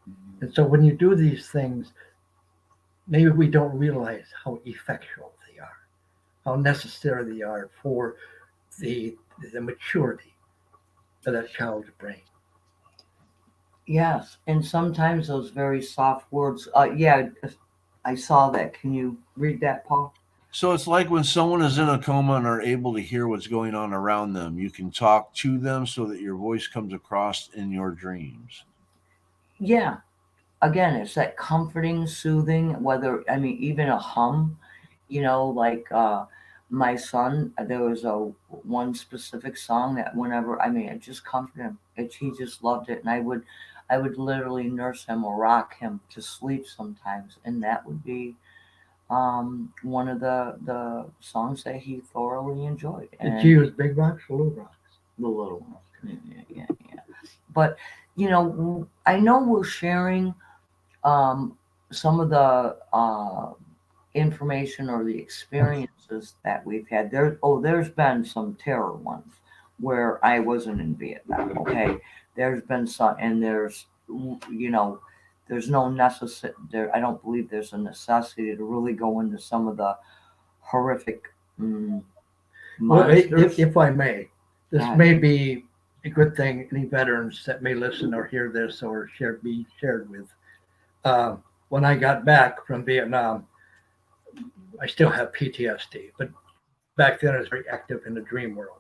C: Mhm.
B: And so when you do these things, maybe we don't realize how effectual they are, how necessary they are for the the maturity of that child's brain.
C: Yes, and sometimes those very soft words. Yeah, I saw that. Can you read that, Paul?
A: So it's like when someone is in a coma and are able to hear what's going on around them. You can talk to them so that your voice comes across in your dreams.
C: Yeah. Again, it's that comforting, soothing. Whether I mean, even a hum. Like my son. There was a one specific song that whenever I mean, it just comforted him. He just loved it, and I would literally nurse him or rock him to sleep sometimes, and that would be one of the songs that he thoroughly enjoyed.
B: Did you
C: And
B: use big rocks or little rocks?
C: the little ones. Yeah. But I know we're sharing um, some of the information or the experiences that we've had. There's been some terror ones where I wasn't in Vietnam. Okay, there's been some, and there's no necessary. There, I don't believe there's a necessity to really go into some of the horrific mm,
B: Well,
C: monsters.
B: if I may, this
C: Right.
B: may be a good thing. Any veterans that may listen or hear this or be shared with. When I got back from Vietnam, I still have PTSD, but back then I was very active in the dream world.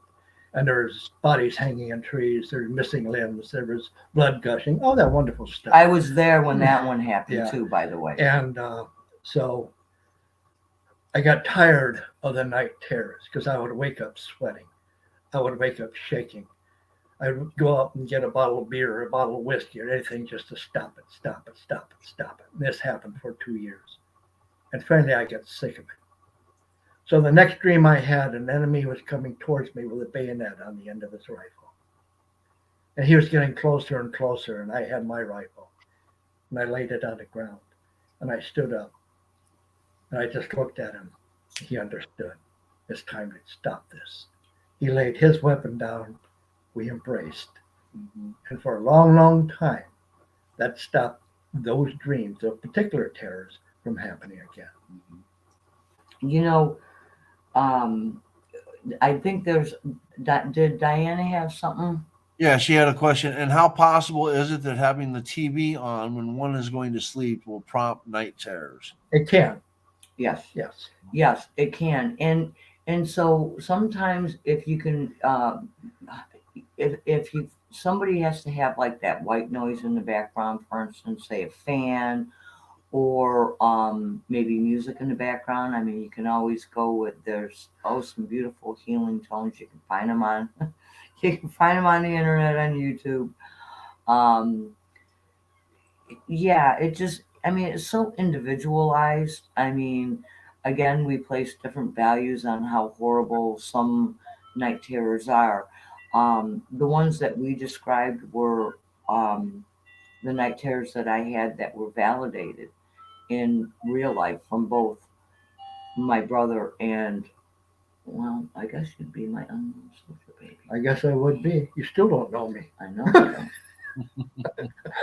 B: And there's bodies hanging in trees, there's missing limbs, there was blood gushing, all that wonderful stuff.
C: I was there when that one happened
B: Yeah.
C: too, by the way.
B: And so I got tired of the night terrors because I would wake up sweating. I would wake up shaking. I would go out and get a bottle of beer or a bottle of whiskey or anything just to stop it, stop it, stop it, stop it. And this happened for 2 years. And finally, I got sick of it. So the next dream I had, an enemy was coming towards me with a bayonet on the end of his rifle. And he was getting closer and closer, and I had my rifle. And I laid it on the ground. And I stood up. And I just looked at him. He understood. It's time to stop this. He laid his weapon down. We embraced.
C: Mhm.
B: And for a long, long time, that stopped those dreams, those particular terrors, from happening again.
C: You know, um, I think did Diana have something?
A: Yeah, she had a question. And how possible is it that having the TV on when one is going to sleep will prompt night terrors?
B: It can,
C: Yes.
B: yes.
C: Yes, it can. And so sometimes if you can if you somebody has to have like that white noise in the background, for instance, say a fan or maybe music in the background. I mean, you can always go with there's some beautiful healing tones. You can find them on you can find them on the internet on YouTube. Um, yeah, it just I mean it's so individualized. I mean, again, we place different values on how horrible some night terrors are. The ones that we described were the night terrors that I had that were validated in real life from both my brother and, well, I guess you'd be my unknown soldier baby.
B: I guess I would be. You still don't know me.
C: I know you don't.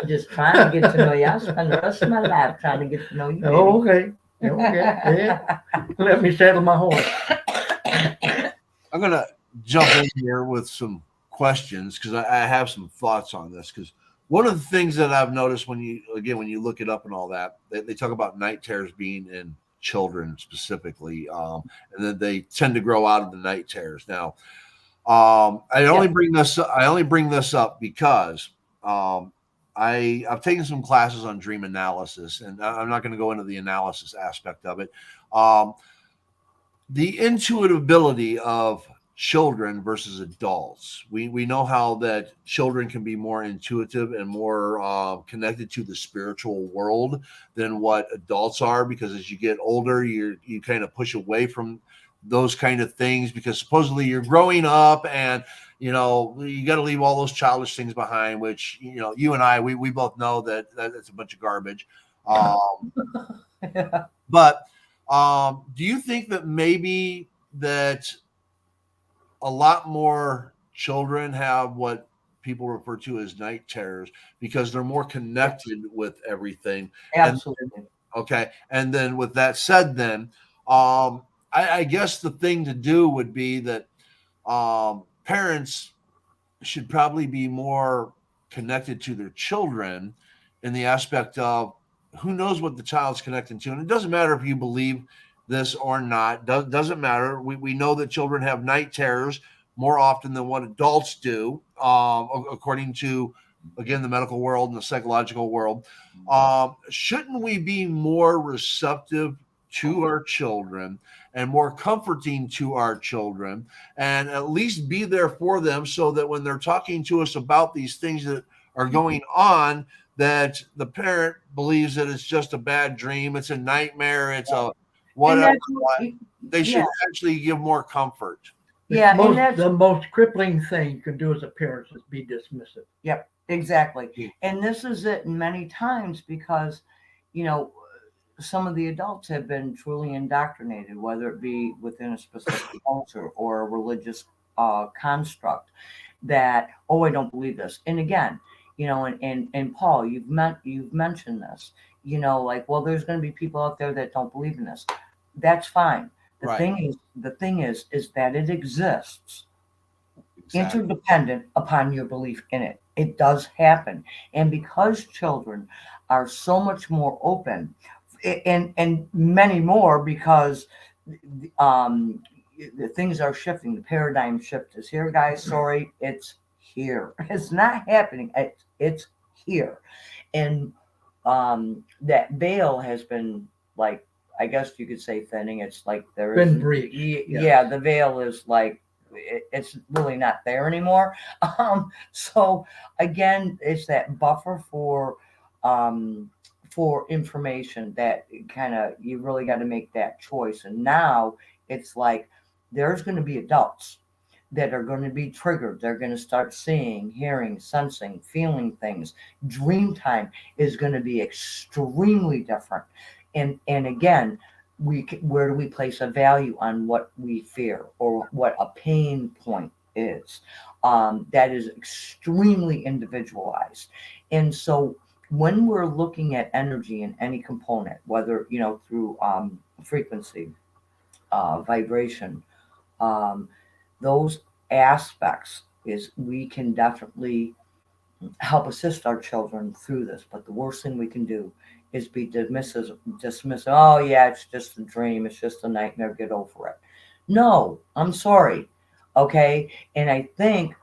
C: I'm just trying to get to know you. I'll spend the rest of my life trying to get to know you, baby.
B: Oh, okay. Okay. Yeah. Let me saddle my horse.
A: I'm going to jump in here with some questions because I have some thoughts on this. Because one of the things that I've noticed when you look it up and all that, they talk about night terrors being in children specifically, and then they tend to grow out of the night terrors. Now, I only bring this up because I've taken some classes on dream analysis, and I'm not going to go into the analysis aspect of it. The intuitive ability of children versus adults. We know how that children can be more intuitive and more connected to the spiritual world than what adults are, because as you get older, you kind of push away from those kind of things because supposedly you're growing up and you got to leave all those childish things behind, which you and I we both know that that's a bunch of garbage. Um, but do you think that maybe that a lot more children have what people refer to as night terrors because they're more connected with everything? And
C: Absolutely.
A: okay, and then with that said, then I guess the thing to do would be that parents should probably be more connected to their children in the aspect of who knows what the child's connecting to. And it doesn't matter if you believe this or not, doesn't matter. We know that children have night terrors more often than what adults do, according to, again, the medical world and the psychological world. Shouldn't we be more receptive to our children and more comforting to our children and at least be there for them so that when they're talking to us about these things that are going on, that the parent believes that it's just a bad dream, it's a nightmare, it's a
C: And
A: whatever.
C: that's what,
A: They
C: yeah,
A: should actually give more comfort.
C: yeah, and that's
B: The most crippling thing you can do as a parent is be dismissive.
C: yep, exactly.
A: Yeah.
C: And this is it many times because, you know, some of the adults have been truly indoctrinated, whether it be within a specific culture or a religious construct, that, oh, I don't believe this. And again, you know, and Paul, you've mentioned this, you know, like, well, there's going to be people out there that don't believe in this. That's fine.
A: Right.
C: The thing is that it exists
A: Exactly.
C: interdependent upon your belief in it. It does happen. And because children are so much more open, and many more because um, the things are shifting. The paradigm shift is here, guys. Sorry, it's here. It's not happening. It's here. And that veil has been, like, I guess you could say, thinning. It's like there
B: Been
C: is
B: breached,
C: yeah, the veil is like it's really not there anymore. So again, it's that buffer for information that kind of you really got to make that choice. And now it's like there's going to be adults that are going to be triggered. They're going to start seeing, hearing, sensing, feeling things. Dream time is going to be extremely different. And again, where do we place a value on what we fear or what a pain point is? That is extremely individualized. And so when we're looking at energy in any component, whether you know through frequency, vibration, um, those aspects is we can definitely help assist our children through this. But the worst thing we can do is be dismissive. Oh yeah, it's just a dream. It's just a nightmare. Get over it. No, I'm sorry. Okay, and I think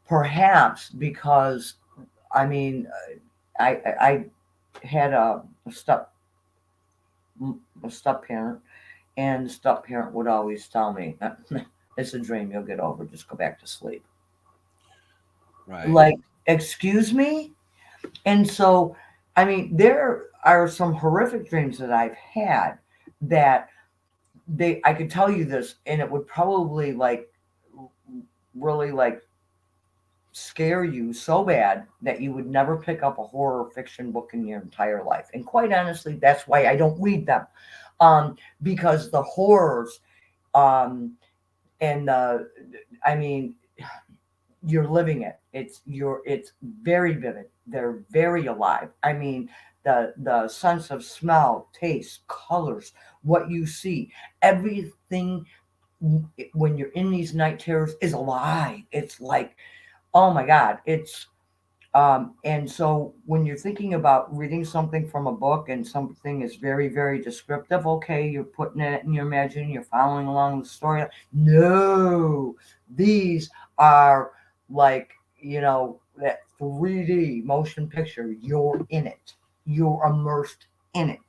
C: perhaps because I mean, I had a step parent, and the step parent would always tell me, "It's a dream. You'll get over it. Just go back to sleep."
A: Right.
C: Like, excuse me? And so, I mean, there are some horrific dreams that I've had that I could tell you this, and it would probably like really like scare you so bad that you would never pick up a horror fiction book in your entire life. And quite honestly, that's why I don't read them. Because the horrors, um, and I mean, you're living it. It's very vivid. They're very alive. I mean, the sense of smell, taste, colors, what you see, everything when you're in these night terrors is alive. It's like, oh my God, it's and so when you're thinking about reading something from a book and something is very, very descriptive, okay, you're putting it in your imagination, you're following along the story. No, these are like, you know, that 3D motion picture. You're in it. You're immersed in it.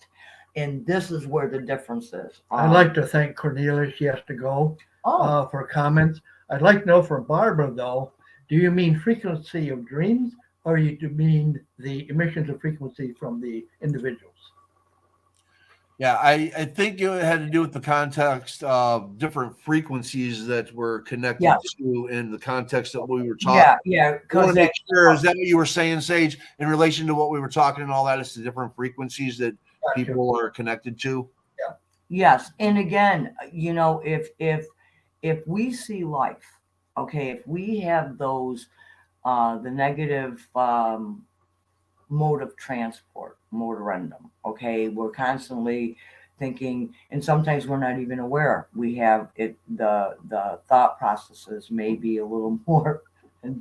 C: And this is where the difference is.
B: I'd like to thank Cornelia. She has to go
C: Oh,
B: for comments. I'd like to know from Barbara, though, do you mean frequency of dreams or you do mean the emissions of frequency from the individuals?
A: Yeah, I think it had to do with the context of different frequencies that were connected
C: Yes.
A: to in the context that we were talking.
C: Yeah,
A: I
C: because
A: want to make sure, is that what you were saying, Sage, in relation to what we were talking and all that? It's the different frequencies that
B: Gotcha.
A: people are connected to.
C: yes, and again, if we see life, okay, if we have those the negative mode of transport, moderendum. Okay, we're constantly thinking, and sometimes we're not even aware. We have it. The thought processes may be a little more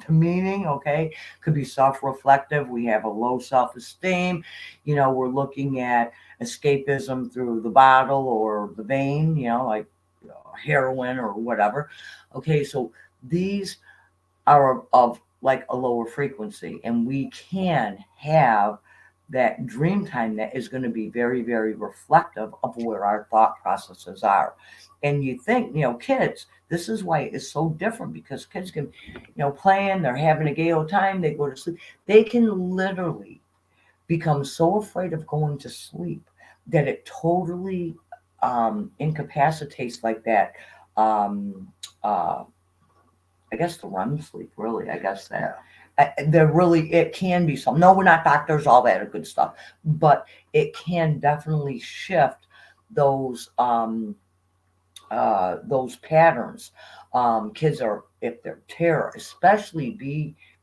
C: demeaning. Okay, could be self-reflective. We have a low self-esteem. We're looking at escapism through the bottle or the vein. Like heroin or whatever. Okay, so these are of like a lower frequency, and we can have that dream time that is going to be very, very reflective of where our thought processes are. And you think, kids, this is why it's so different, because kids can, playing, they're having a gay old time, they go to sleep, they can literally become so afraid of going to sleep that it totally incapacitates like that uh, I guess the REM sleep, really. I guess that there really it can be some. No, we're not doctors, all that good stuff, but it can definitely shift those those patterns. Kids are, if they're terror, especially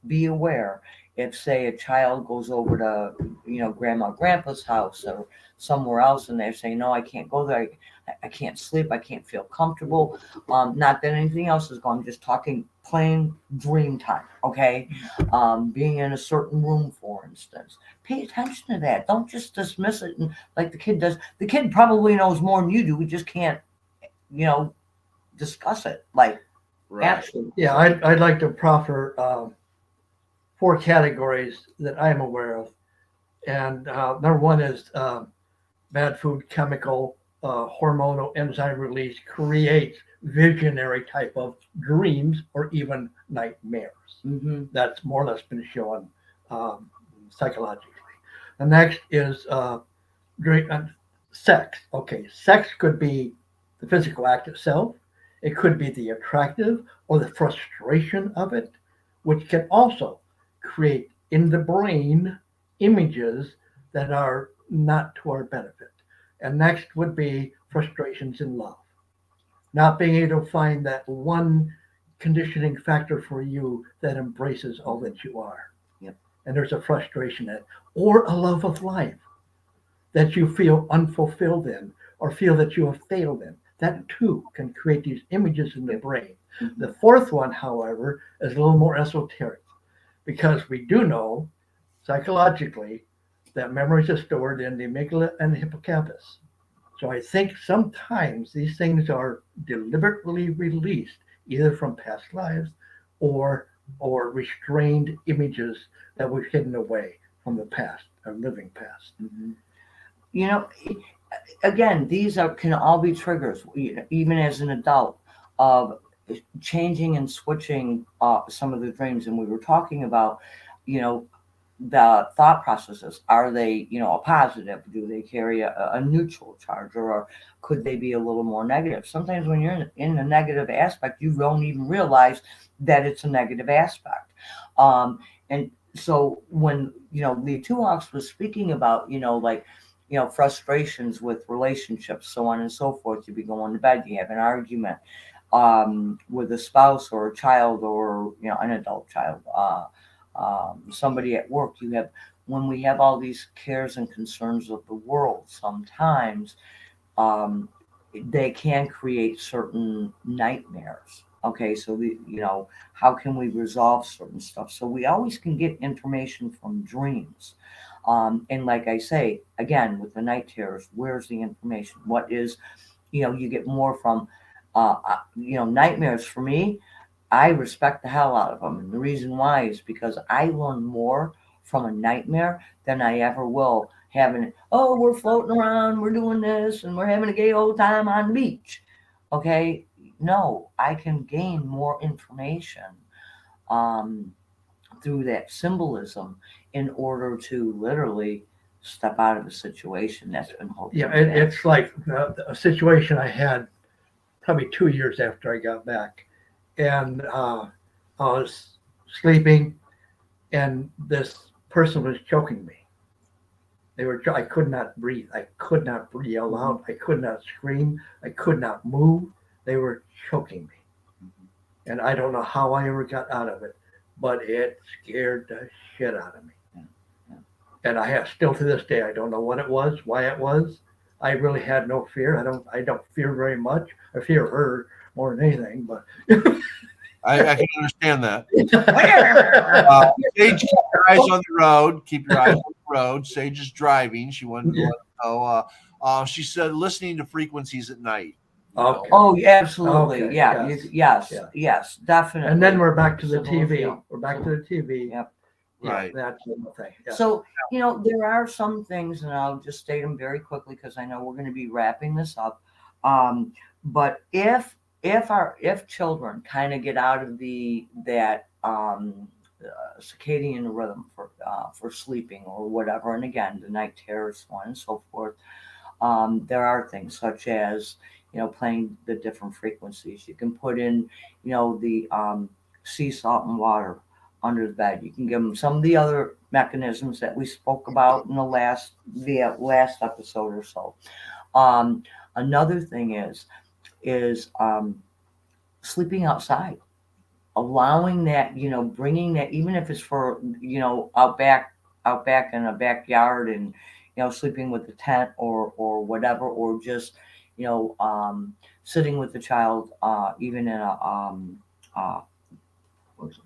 C: be aware if, say, a child goes over to grandma grandpa's house or somewhere else, and they're saying, no, I can't go there. I can't sleep. I can't feel comfortable. Not that anything else is going. I'm just talking plain dream time. Okay, being in a certain room, for instance. Pay attention to that. Don't just dismiss it and like the kid does. The kid probably knows more than you do. We just can't you know, discuss it. Like,
A: Right.
C: absolutely.
B: Yeah, I'd like to proffer 4 categories that I'm aware of. And number one is bad food, chemical, hormonal enzyme release creates visionary type of dreams or even nightmares.
C: Mm-hmm.
B: That's more or less been shown psychologically. The next is drink, sex. Okay, sex could be the physical act itself. It could be the attractive or the frustration of it, which can also create in the brain images that are not to our benefit. And next would be frustrations in love. Not being able to find that one conditioning factor for you that embraces all that you are.
C: Yep.
B: And there's a frustration in, or a love of life that you feel unfulfilled in or feel that you have failed in. That too can create these images in the brain.
C: Mm-hmm.
B: The fourth one, however, is a little more esoteric because we do know psychologically that memories are stored in the amygdala and the hippocampus. So I think sometimes these things are deliberately released either from past lives or restrained images that were hidden away from the past, a living past.
C: Mm-hmm. You know, again, these are can all be triggers, even as an adult, of changing and switching some of the dreams. And we were talking about, you know, the thought processes. Are they, a positive? Do they carry a neutral charge, or could they be a little more negative? Sometimes when you're in a negative aspect, you don't even realize that it's a negative aspect. And so when Lee Two Hawks was speaking about, like frustrations with relationships, so on and so forth. You be going to bed, you have an argument with a spouse or a child or an adult child, somebody at work. You have when we have all these cares and concerns of the world. Sometimes um, they can create certain nightmares. Okay, so how can we resolve certain stuff? So we always can get information from dreams. And like I say, again, with the night terrors, where's the information? What is, you get more from, nightmares. For me, I respect the hell out of them. And the reason why is because I learn more from a nightmare than I ever will having, oh, we're floating around, we're doing this, and we're having a gay old time on the beach. Okay. No, I can gain more information um, through that symbolism in order to literally step out of a situation that's been holding
B: Yeah,
C: you back.
B: it's like a situation I had probably 2 years after I got back, and I was sleeping, and this person was choking me. I could not breathe. I could not yell out. I could not scream. I could not move. They were choking me. And I don't know how I ever got out of it, but it scared the shit out of me. And I have still to this day, I don't know what it was, why it was. I really had no fear. I don't fear very much. I fear her more than anything, but
A: I can understand that. Sage, keep your eyes on the road. Keep your eyes on the road. Sage is driving. She wanted to let us know. She said listening to frequencies at night.
B: Okay.
C: Oh, yeah, absolutely.
B: Okay,
C: Yeah.
B: yes,
C: Yes.
B: yeah.
C: Yes. Definitely.
B: And then we're back to the
C: Civil
B: TV.
C: film.
B: We're back to the TV.
C: Yep.
B: Yeah,
A: Right.
B: that's the thing. Yeah.
C: So, there are some things, and I'll just state them very quickly because I know we're going to be wrapping this up. But if children kind of get out of that circadian rhythm for sleeping or whatever, and again the night terrors, so on and so forth, there are things such as playing the different frequencies. You can put in the sea salt and water under the bed. You can give them some of the other mechanisms that we spoke about in the last episode or so. Another thing is sleeping outside, allowing that, bringing that, even if it's for out back in a backyard, and sleeping with the tent or whatever, or just sitting with the child, even in a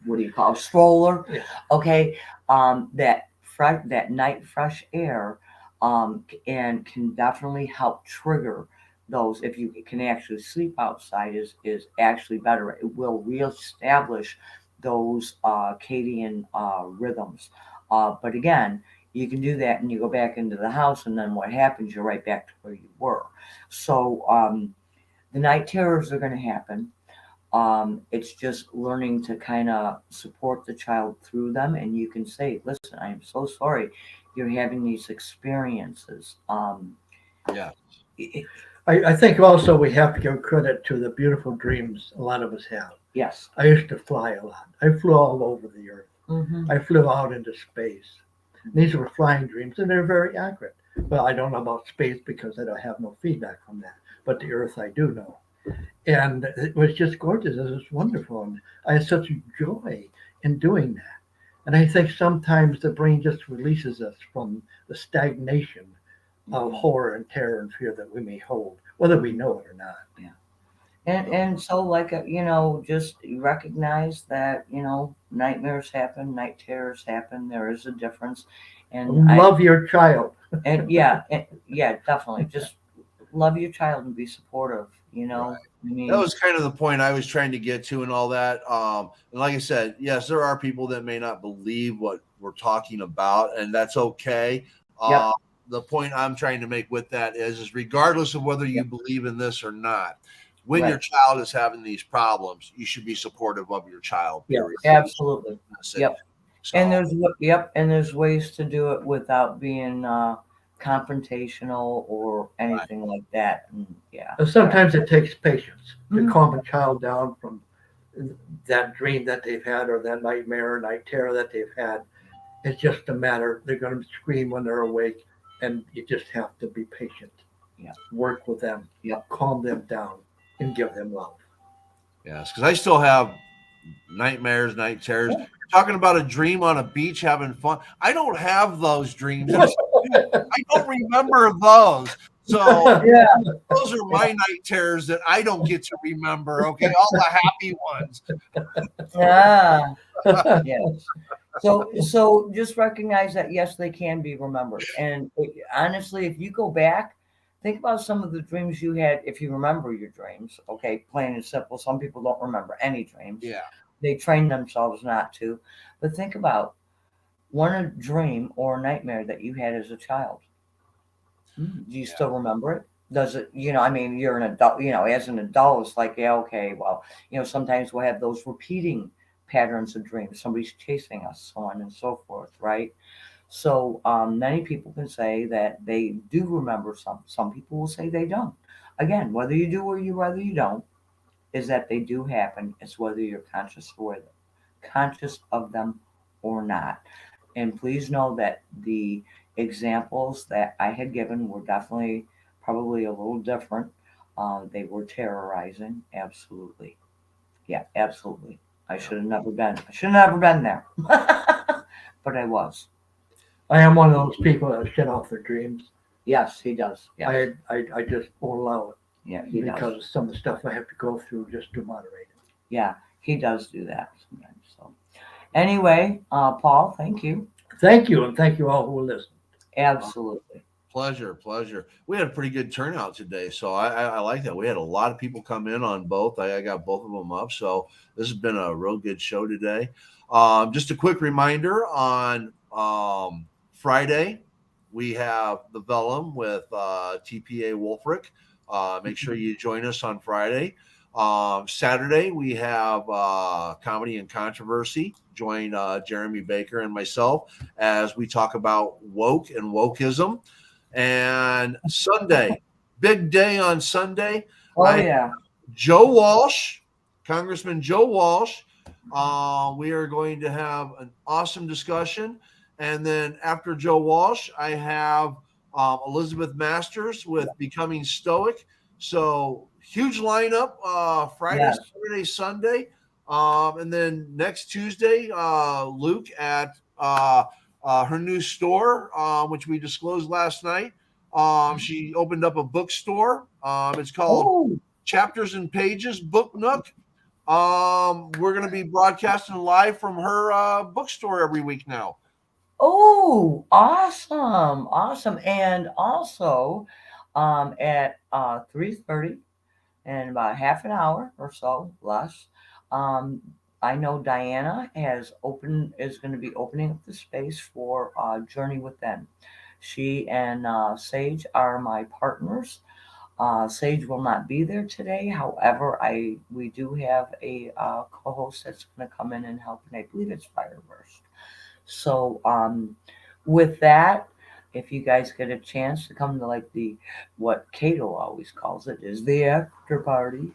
C: what do you call a stroller?
B: Yeah.
C: Okay, that night fresh air, and can definitely help trigger those. If you can actually sleep outside, is actually better. It will reestablish those circadian rhythms. But again, you can do that and you go back into the house, and then what happens? You're right back to where you were. So the night terrors are going to happen. It's just learning to kind of support the child through them, and you can say, "Listen, I am so sorry you're having these experiences."
A: Yeah.
B: I think also we have to give credit to the beautiful dreams a lot of us have.
C: Yes.
B: I used to fly a lot. I flew all over the earth.
C: Mm-hmm.
B: I flew out into space. These were flying dreams, and they're very accurate. Well, I don't know about space because I don't have no feedback from that, but the earth I do know. And it was just gorgeous. It was wonderful. And I had such joy in doing that. And I think sometimes the brain just releases us from the stagnation of horror and terror and fear that we may hold, whether we know it or not.
C: Yeah. And so, like, just recognize that, nightmares happen, night terrors happen. There is a difference. And
B: love your child.
C: And yeah, definitely. Just love your child and be supportive,
A: Right.
C: I mean,
A: That was kind of the point I was trying to get to and all that. And like I said, yes, there are people that may not believe what we're talking about, and that's okay.
C: Yep.
A: The point I'm trying to make with that is regardless of whether you believe in this or not, when your child is having these problems, you should be supportive of your child. Period.
C: Absolutely.
A: That's it.
C: Yep.
A: So,
C: And there's ways to do it without being confrontational or anything like that. And
B: Sometimes it takes patience to
C: Mhm.
B: calm a child down from that dream that they've had or that nightmare or night terror that they've had. It's just a matter, they're going to scream when they're awake, and you just have to be patient.
C: Yeah.
B: Work with them, calm them down, and give them love.
A: yes, because I still have nightmares, night terrors. You're talking about a dream on a beach having fun. I don't have those dreams. I don't remember those. So those are my night terrors that I don't get to remember. Okay, all the happy ones.
C: Yes. So just recognize that yes, they can be remembered. And honestly, if you go back, think about some of the dreams you had. If you remember your dreams, okay, plain and simple. Some people don't remember any dreams.
A: Yeah.
C: They train themselves not to. But think about one dream or nightmare that you had as a child. Do you still remember it? Does it, I mean, you're an adult, as an adult, it's like, yeah, okay, well, sometimes we'll have those repeating patterns of dreams. Somebody's chasing us, so on and so forth, right? So many people can say that they do remember some. Some people will say they don't. Again, whether you do or whether you don't, is that they do happen. It's whether you're conscious of them or not. And please know that the examples that I had given were definitely probably a little different. They were terrorizing, absolutely. Yeah, absolutely. I should have never been. I should have never been there, but I was.
B: I am one of those people that shut off their dreams.
C: Yes, he does. Yes.
B: I just won't allow it
C: Yeah, he does.
B: because some of the stuff I have to go through just to moderate it.
C: Yeah, he does do that sometimes. So, anyway, Paul, thank you.
B: Thank you, and thank you all who listened.
C: Absolutely.
A: Pleasure. We had a pretty good turnout today, so I like that. We had a lot of people come in on both. I got both of them up, so this has been a real good show today. Just a quick reminder on Friday, we have the Vellum with TPA Wolfric. Make sure you join us on Friday. Saturday, we have Comedy and Controversy. Join Jeremy Baker and myself as we talk about woke and wokeism. And Sunday, big day on Sunday.
C: Oh, yeah.
A: Joe Walsh, Congressman Joe Walsh. We are going to have an awesome discussion. And then after Joe Walsh, I have Elizabeth Masters with Becoming Stoic. So huge lineup Friday,
C: Yes.
A: Saturday, Sunday. And then next Tuesday, Luke at her new store, which we disclosed last night. She opened up a bookstore. It's called
C: Oh,
A: Chapters and Pages Book Nook. We're going to be broadcasting live from her bookstore every week now.
C: oh, awesome. Awesome. And also at 3:30 in about half an hour or so, less. I know Diana is going to be opening up the space for Journey Within. She and Sage are my partners. Sage will not be there today. However, we do have a co-host that's going to come in and help, and I believe it's Fireburst. So, with that, if you guys get a chance to come to like what Cato always calls it is the after party,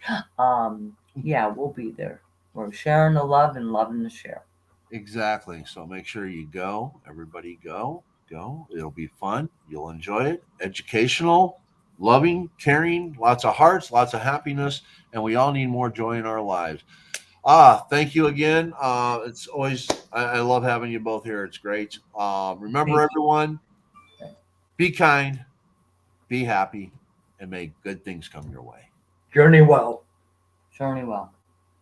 C: yeah, we'll be there. We're sharing the love and loving to share.
A: Exactly. So make sure you go. Everybody go. It'll be fun. You'll enjoy it. Educational, loving, caring, lots of hearts, lots of happiness, and we all need more joy in our lives. Thank you again. It's always I love having you both here. It's great. Remember,
C: Thank
A: everyone, be kind, be happy, and may good things come your way.
B: Journey well.
C: Journey well.